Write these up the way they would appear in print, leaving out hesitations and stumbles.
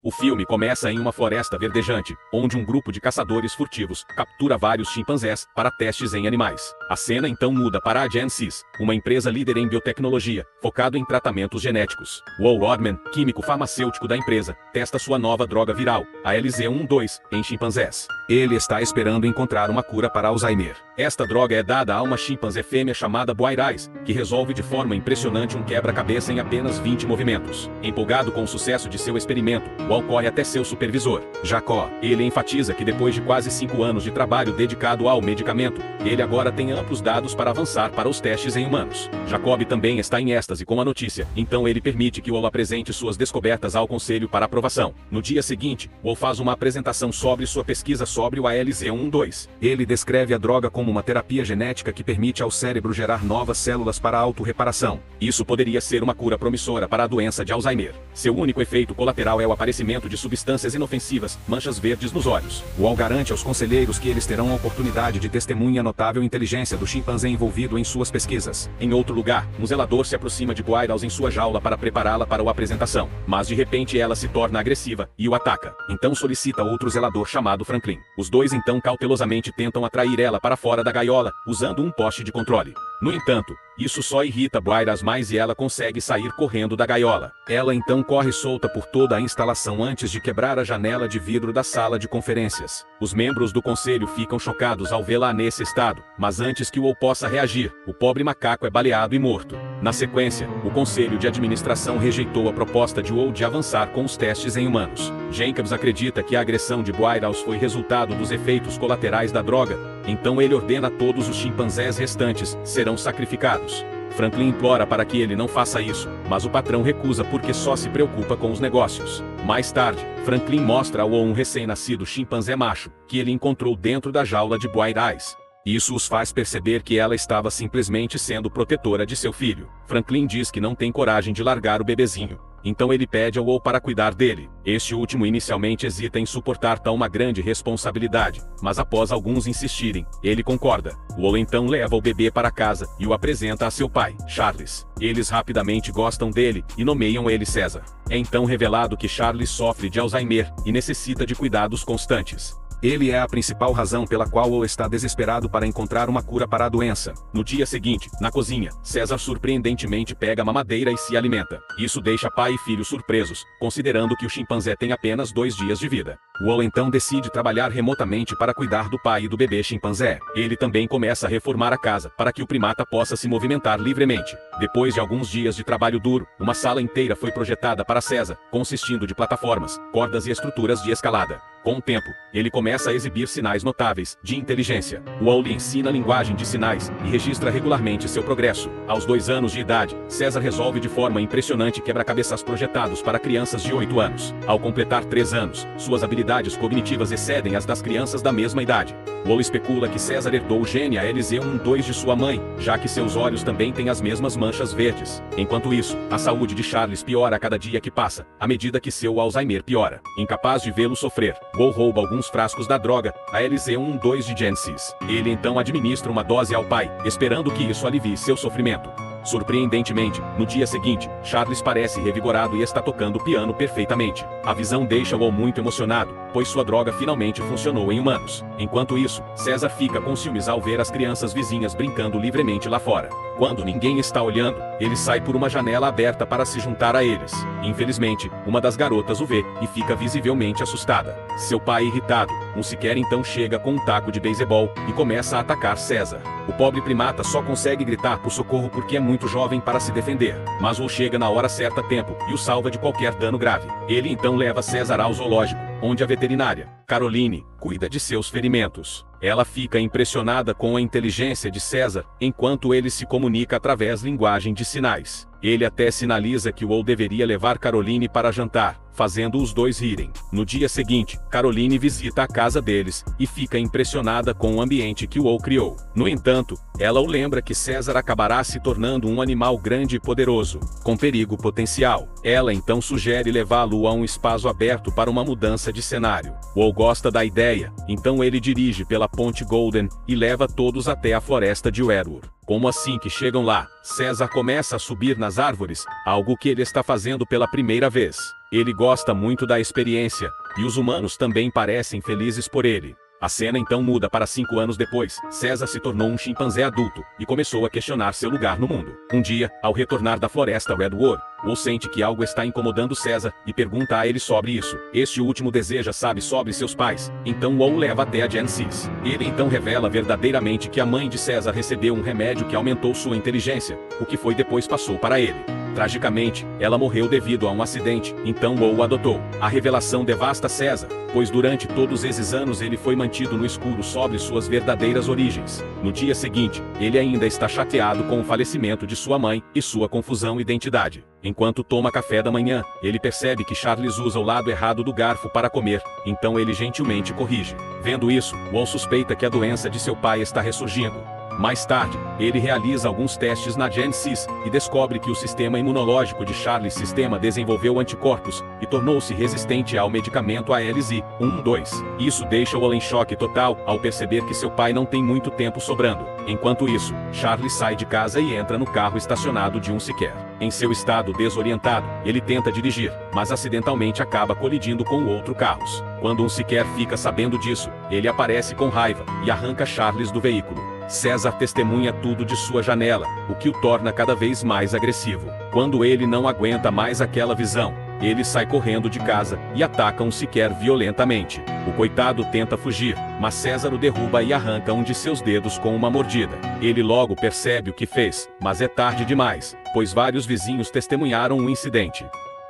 O filme começa em uma floresta verdejante, onde um grupo de caçadores furtivos captura vários chimpanzés para testes em animais. A cena então muda para a Gensys, uma empresa líder em biotecnologia, focado em tratamentos genéticos. Walt Rodman, químico farmacêutico da empresa, testa sua nova droga viral, a LZ-12, em chimpanzés. Ele está esperando encontrar uma cura para Alzheimer. Esta droga é dada a uma chimpanzé fêmea chamada Boirais, que resolve de forma impressionante um quebra-cabeça em apenas 20 movimentos. Empolgado com o sucesso de seu experimento, Walt corre até seu supervisor, Jacó. Ele enfatiza que depois de quase 5 anos de trabalho dedicado ao medicamento, ele agora tem amplos dados para avançar para os testes em humanos. Jacob também está em êxtase com a notícia, então ele permite que Walt apresente suas descobertas ao conselho para aprovação. No dia seguinte, Walt faz uma apresentação sobre sua pesquisa sobre o ALZ-12. Ele descreve a droga como uma terapia genética que permite ao cérebro gerar novas células para autorreparação. Isso poderia ser uma cura promissora para a doença de Alzheimer. Seu único efeito colateral é o aparecimento de substâncias inofensivas, manchas verdes nos olhos. Walt garante aos conselheiros que eles terão a oportunidade de testemunhar a notável inteligência do chimpanzé envolvido em suas pesquisas. Em outro lugar, um zelador se aproxima de Boirais em sua jaula para prepará-la para a apresentação, mas de repente ela se torna agressiva e o ataca. Então solicita outro zelador chamado Franklin. Os dois então cautelosamente tentam atrair ela para fora da gaiola, usando um poste de controle. No entanto, isso só irrita Boirais mais e ela consegue sair correndo da gaiola. Ela então corre solta por toda a instalação antes de quebrar a janela de vidro da sala de conferências. Os membros do conselho ficam chocados ao vê-la nesse estado, mas antes que Walt possa reagir, o pobre macaco é baleado e morto. Na sequência, o conselho de administração rejeitou a proposta de Walt de avançar com os testes em humanos. Jacobs acredita que a agressão de Boirais foi resultado dos efeitos colaterais da droga, então ele ordena a todos os chimpanzés restantes serão sacrificados. Franklin implora para que ele não faça isso, mas o patrão recusa porque só se preocupa com os negócios. Mais tarde, Franklin mostra ao um recém-nascido chimpanzé macho, que ele encontrou dentro da jaula de Boirais. Isso os faz perceber que ela estava simplesmente sendo protetora de seu filho. Franklin diz que não tem coragem de largar o bebezinho. Então ele pede ao Walt para cuidar dele. Este último inicialmente hesita em suportar tão uma grande responsabilidade, mas após alguns insistirem, ele concorda. Walt então leva o bebê para casa e o apresenta a seu pai, Charles. Eles rapidamente gostam dele e nomeiam ele César. É então revelado que Charles sofre de Alzheimer e necessita de cuidados constantes. Ele é a principal razão pela qual Walt está desesperado para encontrar uma cura para a doença. No dia seguinte, na cozinha, César surpreendentemente pega a mamadeira e se alimenta. Isso deixa pai e filho surpresos, considerando que o chimpanzé tem apenas 2 dias de vida. Walt então decide trabalhar remotamente para cuidar do pai e do bebê chimpanzé. Ele também começa a reformar a casa, para que o primata possa se movimentar livremente. Depois de alguns dias de trabalho duro, uma sala inteira foi projetada para César, consistindo de plataformas, cordas e estruturas de escalada. Com o tempo, ele começa a exibir sinais notáveis de inteligência. Walt lhe ensina a linguagem de sinais e registra regularmente seu progresso. Aos 2 anos de idade, César resolve de forma impressionante quebra-cabeças projetados para crianças de 8 anos. Ao completar 3 anos, suas habilidades cognitivas excedem as das crianças da mesma idade. Walt especula que César herdou o gene ALZ-12 de sua mãe, já que seus olhos também têm as mesmas manchas verdes. Enquanto isso, a saúde de Charles piora a cada dia que passa, à medida que seu Alzheimer piora. Incapaz de vê-lo sofrer, Walt rouba alguns frascos da droga, a ALZ-12 de Gensys. Ele então administra uma dose ao pai, esperando que isso alivie seu sofrimento. Surpreendentemente, no dia seguinte, Charles parece revigorado e está tocando piano perfeitamente. A visão deixa Walt muito emocionado, pois sua droga finalmente funcionou em humanos. Enquanto isso, César fica com ciúmes ao ver as crianças vizinhas brincando livremente lá fora. Quando ninguém está olhando, ele sai por uma janela aberta para se juntar a eles. Infelizmente, uma das garotas o vê e fica visivelmente assustada. Seu pai, irritado, sequer então chega com um taco de beisebol e começa a atacar César. O pobre primata só consegue gritar por socorro porque é muito jovem para se defender. Mas Walt chega na hora certa a tempo e o salva de qualquer dano grave. Ele então leva César ao zoológico, onde a veterinária, Caroline, cuida de seus ferimentos. Ela fica impressionada com a inteligência de César, enquanto ele se comunica através linguagem de sinais. Ele até sinaliza que Walt deveria levar Caroline para jantar, fazendo os dois rirem. No dia seguinte, Caroline visita a casa deles e fica impressionada com o ambiente que Walt criou. No entanto, ela o lembra que César acabará se tornando um animal grande e poderoso, com perigo potencial. Ela então sugere levá-lo a um espaço aberto para uma mudança de cenário. Walt gosta da ideia, então ele dirige pela a Ponte Golden e leva todos até a floresta de Weirwood. Como assim que chegam lá, César começa a subir nas árvores, algo que ele está fazendo pela primeira vez. Ele gosta muito da experiência, e os humanos também parecem felizes por ele. A cena então muda para 5 anos depois. César se tornou um chimpanzé adulto e começou a questionar seu lugar no mundo. Um dia, ao retornar da floresta Redwood, Wall sente que algo está incomodando César e pergunta a ele sobre isso. Este último deseja saber sobre seus pais, então Wall o leva até a Genesis. Ele então revela verdadeiramente que a mãe de César recebeu um remédio que aumentou sua inteligência, o que foi depois passou para ele. Tragicamente, ela morreu devido a um acidente, então Wall o adotou. A revelação devasta César, pois durante todos esses anos ele foi mantido no escuro sobre suas verdadeiras origens. No dia seguinte, ele ainda está chateado com o falecimento de sua mãe e sua confusão de identidade. Enquanto toma café da manhã, ele percebe que Charles usa o lado errado do garfo para comer, então ele gentilmente corrige. Vendo isso, Wall suspeita que a doença de seu pai está ressurgindo. Mais tarde, ele realiza alguns testes na Genesis e descobre que o sistema imunológico de Charles Sistema desenvolveu anticorpos e tornou-se resistente ao medicamento ALZ-112. Isso deixa Wall em choque total ao perceber que seu pai não tem muito tempo sobrando. Enquanto isso, Charles sai de casa e entra no carro estacionado de um Seeker. Em seu estado desorientado, ele tenta dirigir, mas acidentalmente acaba colidindo com outro carros. Quando um Seeker fica sabendo disso, ele aparece com raiva e arranca Charles do veículo. César testemunha tudo de sua janela, o que o torna cada vez mais agressivo. Quando ele não aguenta mais aquela visão, ele sai correndo de casa e ataca um Seeker violentamente. O coitado tenta fugir, mas César o derruba e arranca um de seus dedos com uma mordida. Ele logo percebe o que fez, mas é tarde demais, pois vários vizinhos testemunharam o incidente.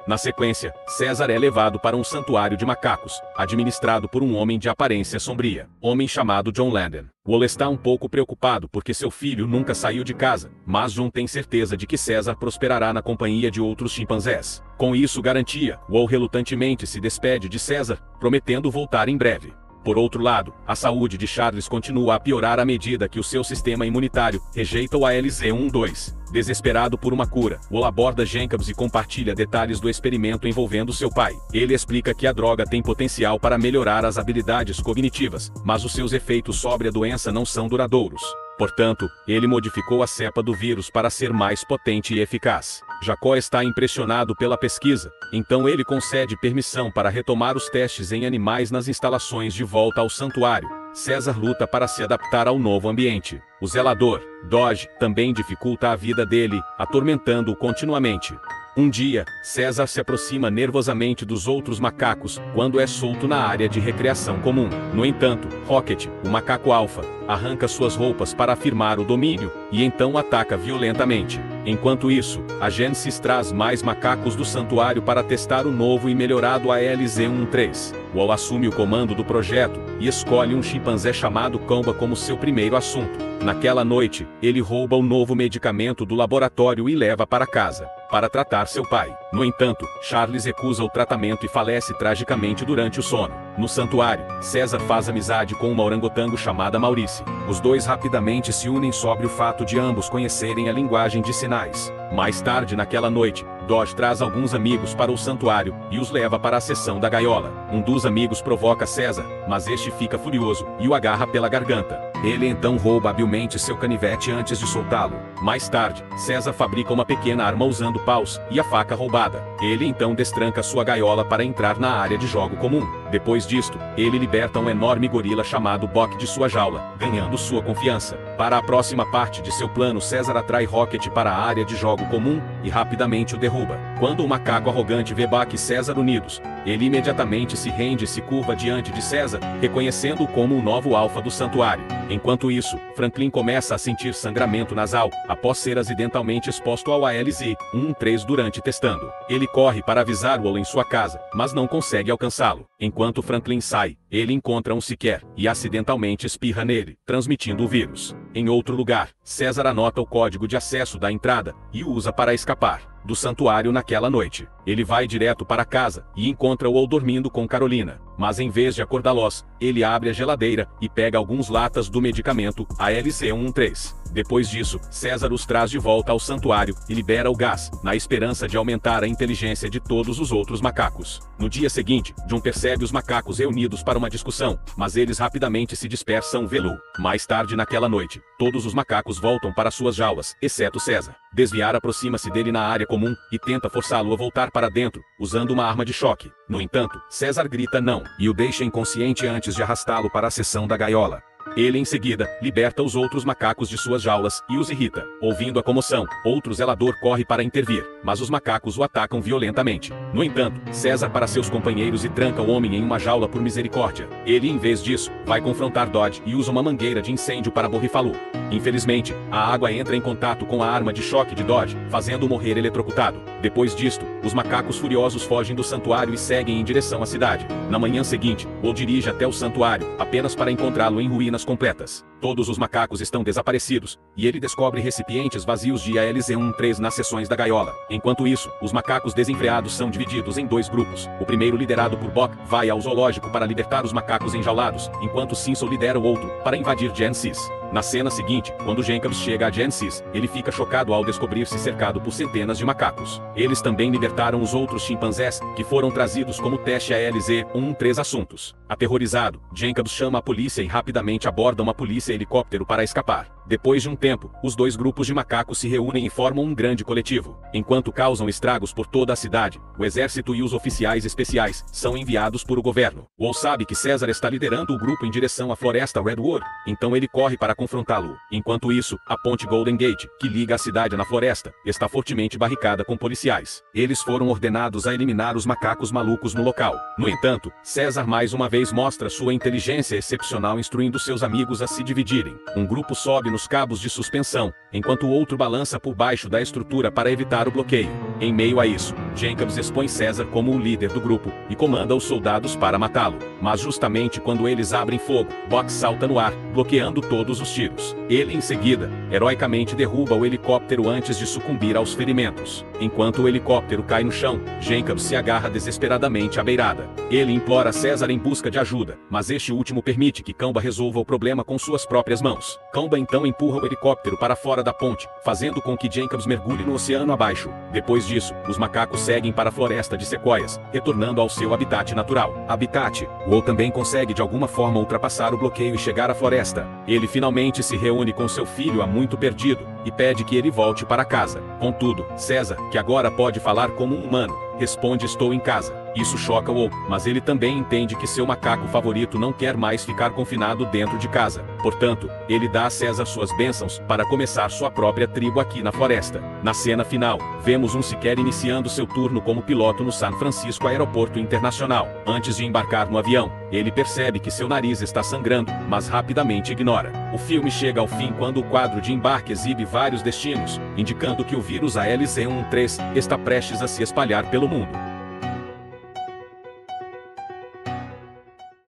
Na sequência, César é levado para um santuário de macacos, administrado por um homem de aparência sombria, homem chamado John Landon. Wall está um pouco preocupado porque seu filho nunca saiu de casa, mas John tem certeza de que César prosperará na companhia de outros chimpanzés. Com isso garantia, Wall relutantemente se despede de César, prometendo voltar em breve. Por outro lado, a saúde de Charles continua a piorar à medida que o seu sistema imunitário rejeita o ALZ-112. Desesperado por uma cura, Wall aborda Jacobs e compartilha detalhes do experimento envolvendo seu pai. Ele explica que a droga tem potencial para melhorar as habilidades cognitivas, mas os seus efeitos sobre a doença não são duradouros. Portanto, ele modificou a cepa do vírus para ser mais potente e eficaz. Jacó está impressionado pela pesquisa, então ele concede permissão para retomar os testes em animais nas instalações de volta ao santuário. César luta para se adaptar ao novo ambiente. O zelador, Dodge, também dificulta a vida dele, atormentando-o continuamente. Um dia, César se aproxima nervosamente dos outros macacos, quando é solto na área de recreação comum. No entanto, Rocket, o macaco alfa, arranca suas roupas para afirmar o domínio, e então ataca violentamente. Enquanto isso, a Genesis traz mais macacos do santuário para testar o novo e melhorado ALZ-113. Wall assume o comando do projeto, e escolhe um chimpanzé chamado Comba como seu primeiro assunto. Naquela noite, ele rouba o novo medicamento do laboratório e leva para casa, para tratar seu pai. No entanto, Charles recusa o tratamento e falece tragicamente durante o sono. No santuário, César faz amizade com uma orangotango chamada Maurice. Os dois rapidamente se unem sobre o fato de ambos conhecerem a linguagem de sinais. Mais tarde naquela noite, Dodge traz alguns amigos para o santuário e os leva para a seção da gaiola. Um dos amigos provoca César, mas este fica furioso e o agarra pela garganta. Ele então rouba habilmente seu canivete antes de soltá-lo. Mais tarde, César fabrica uma pequena arma usando paus e a faca roubada. Ele então destranca sua gaiola para entrar na área de jogo comum. Depois disto, ele liberta um enorme gorila chamado Buck de sua jaula, ganhando sua confiança. Para a próxima parte de seu plano, César atrai Rocket para a área de jogo comum e rapidamente o derruba. Quando o macaco arrogante vê Buck e César unidos, ele imediatamente se rende e se curva diante de César, reconhecendo-o como o novo alfa do santuário. Enquanto isso, Franklin começa a sentir sangramento nasal, após ser acidentalmente exposto ao ALZ-113 durante testando. Ele corre para avisar Wall em sua casa, mas não consegue alcançá-lo. Enquanto Franklin sai, ele encontra um Seeker e acidentalmente espirra nele, transmitindo o vírus. Em outro lugar, César anota o código de acesso da entrada e o usa para escapar. do santuário naquela noite. Ele vai direto para casa e encontra-o dormindo com Carolina. Mas em vez de acordá-los, ele abre a geladeira e pega alguns latas do medicamento ALC-113. Depois disso, César os traz de volta ao santuário e libera o gás, na esperança de aumentar a inteligência de todos os outros macacos. No dia seguinte, John percebe os macacos reunidos para uma discussão, mas eles rapidamente se dispersam vê-lo. Mais tarde naquela noite, todos os macacos voltam para suas jaulas, exceto César. Desviar aproxima-se dele na área comum e tenta forçá-lo a voltar para dentro, usando uma arma de choque. No entanto, César grita não e o deixa inconsciente antes de arrastá-lo para a seção da gaiola. Ele em seguida liberta os outros macacos de suas jaulas e os irrita. Ouvindo a comoção, outro zelador corre para intervir, mas os macacos o atacam violentamente. No entanto, César para seus companheiros e tranca o homem em uma jaula por misericórdia. Ele em vez disso, vai confrontar Dodge e usa uma mangueira de incêndio para borrifá-lo. Infelizmente, a água entra em contato com a arma de choque de Dodge, fazendo-o morrer eletrocutado. Depois disto, os macacos furiosos fogem do santuário e seguem em direção à cidade. Na manhã seguinte, Will dirige até o santuário, apenas para encontrá-lo em ruínas completas. Todos os macacos estão desaparecidos, e ele descobre recipientes vazios de ALC-113 nas seções da gaiola. Enquanto isso, os macacos desenfreados são divididos em dois grupos. O primeiro, liderado por Bock, vai ao zoológico para libertar os macacos enjaulados, enquanto Simpson lidera o outro, para invadir Genesis. Na cena seguinte, quando Jacobs chega a Genesis, ele fica chocado ao descobrir-se cercado por centenas de macacos. Eles também libertaram os outros chimpanzés, que foram trazidos como teste ALC-113 assuntos. Aterrorizado, Jacobs chama a polícia e rapidamente aborda uma polícia helicóptero para escapar. Depois de um tempo, os dois grupos de macacos se reúnem e formam um grande coletivo. Enquanto causam estragos por toda a cidade, o exército e os oficiais especiais são enviados por o governo. Will sabe que César está liderando o grupo em direção à floresta Redwood, então ele corre para confrontá-lo. Enquanto isso, a ponte Golden Gate, que liga a cidade na floresta, está fortemente barricada com policiais. Eles foram ordenados a eliminar os macacos malucos no local. No entanto, César mais uma vez mostra sua inteligência excepcional instruindo seus amigos a se dividirem. Um grupo sobe nos cabos de suspensão, enquanto o outro balança por baixo da estrutura para evitar o bloqueio. Em meio a isso, Jacobs expõe César como o líder do grupo e comanda os soldados para matá-lo. Mas justamente quando eles abrem fogo, Bock salta no ar, bloqueando todos os tiros. Ele em seguida, heroicamente derruba o helicóptero antes de sucumbir aos ferimentos. Enquanto o helicóptero cai no chão, Jacobs se agarra desesperadamente à beirada. Ele implora César em busca de ajuda, mas este último permite que Kamba resolva o problema com suas próprias mãos. Kamba então empurra o helicóptero para fora da ponte, fazendo com que Jacobs mergulhe no oceano abaixo. Depois disso, os macacos seguem para a floresta de sequoias, retornando ao seu habitat natural. Will também consegue de alguma forma ultrapassar o bloqueio e chegar à floresta. Ele finalmente se reúne com seu filho há muito perdido, e pede que ele volte para casa. Contudo, César, que agora pode falar como um humano, responde: estou em casa. Isso choca Will, mas ele também entende que seu macaco favorito não quer mais ficar confinado dentro de casa. Portanto, ele dá a César suas bênçãos para começar sua própria tribo aqui na floresta. Na cena final, vemos um Sequer iniciando seu turno como piloto no San Francisco Aeroporto Internacional. Antes de embarcar no avião, ele percebe que seu nariz está sangrando, mas rapidamente ignora. O filme chega ao fim quando o quadro de embarque exibe vários destinos, indicando que o vírus ALC-113 está prestes a se espalhar pelo mundo.